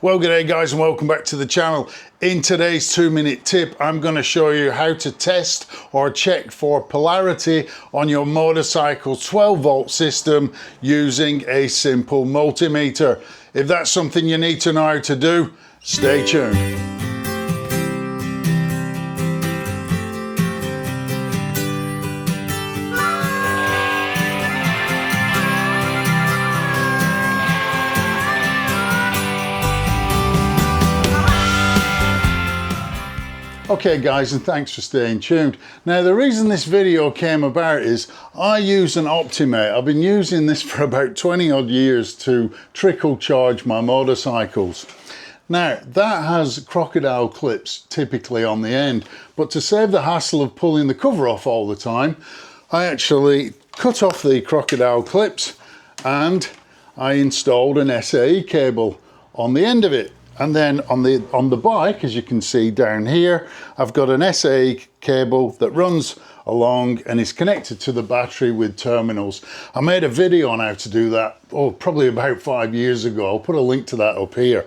Well, g'day guys and welcome back to the channel. In today's 2-minute tip, I'm going to show you how to test or check for polarity on your motorcycle's 12-volt system using a simple multimeter. If that's something you need to know how to do, stay tuned. Okay guys, and thanks for staying tuned. Now the reason this video came about is I use an Multimeter. I've been using this for about 20 odd years to trickle charge my motorcycles. Now that has crocodile clips typically on the end, but to save the hassle of pulling the cover off all the time, I actually cut off the crocodile clips and I installed an SAE cable on the end of it. And then on the bike, as you can see down here, I've got an SAE cable that runs along and is connected to the battery with terminals. I made a video on how to do that, probably about 5 years ago. I'll put a link to that up here.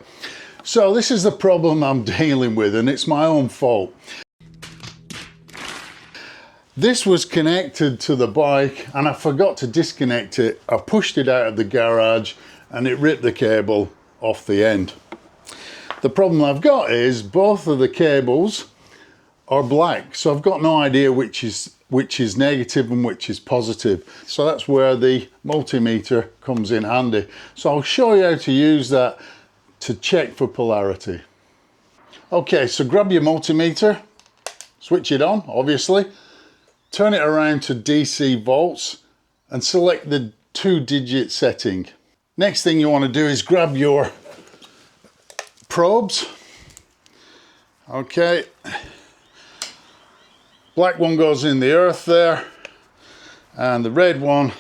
So this is the problem I'm dealing with, and it's my own fault. This was connected to the bike and I forgot to disconnect it. I pushed it out of the garage and it ripped the cable off the end. The problem I've got is both of the cables are black, so I've got no idea which is negative and which is positive. So that's where the multimeter comes in handy. So I'll show you how to use that to check for polarity. Okay, so grab your multimeter, switch it on, obviously, turn it around to DC volts and select the 2-digit setting. Next thing you want to do is grab your probes. Okay, black one goes in the earth there and the red one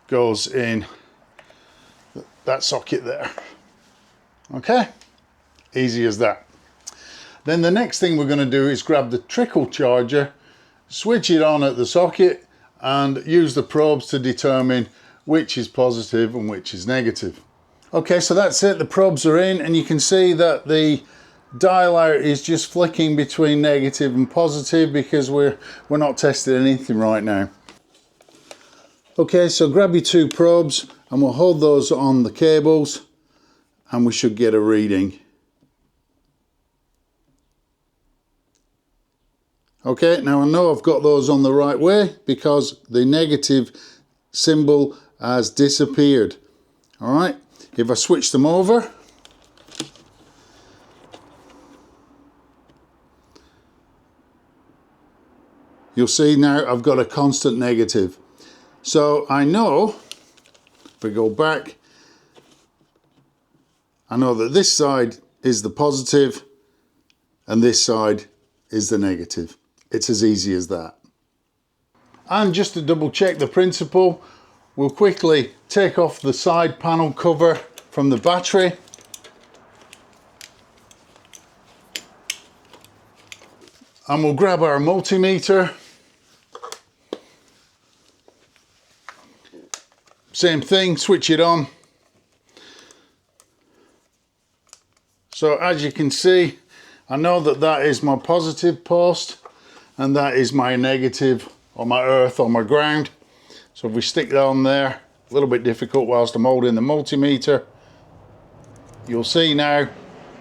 goes in that socket there. Okay, easy as that. Then the next thing we're going to do is grab the trickle charger, switch it on at the socket and use the probes to determine which is positive and which is negative. Okay, so that's it, the probes are in and you can see that the dial out is just flicking between negative and positive because we're not testing anything right now. Okay, so grab your 2 probes and we'll hold those on the cables and we should get a reading. Okay, now I know I've got those on the right way because the negative symbol has disappeared. All right. If I switch them over, you'll see now I've got a constant negative. So I know, if we go back, I know that this side is the positive and this side is the negative. It's as easy as that. And just to double check the principle, we'll quickly take off the side panel cover from the battery. And we'll grab our multimeter. Same thing, switch it on. So as you can see, I know that that is my positive post and that is my negative or my earth or my ground. So if we stick that on there, a little bit difficult whilst I'm holding the multimeter, you'll see now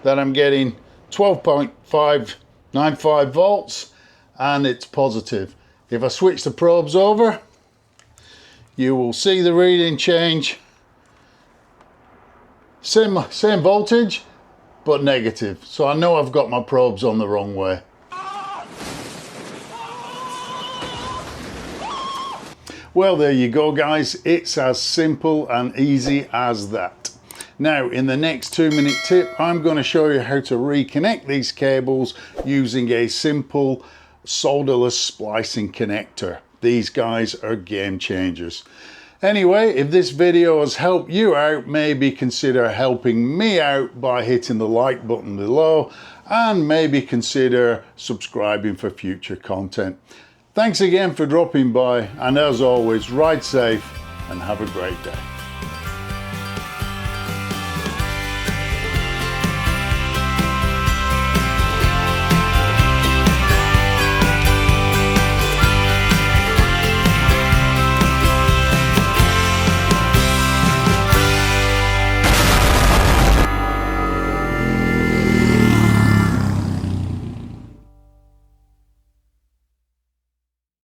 that I'm getting 12.595 volts and it's positive. If I switch the probes over, you will see the reading change. Same voltage, but negative. So I know I've got my probes on the wrong way. Well, there you go guys, it's as simple and easy as that. Now in the next 2-minute tip, I'm going to show you how to reconnect these cables using a simple solderless splicing connector. These guys are game changers. Anyway, if this video has helped you out, maybe consider helping me out by hitting the like button below and maybe consider subscribing for future content. Thanks again for dropping by, and as always, ride safe and have a great day.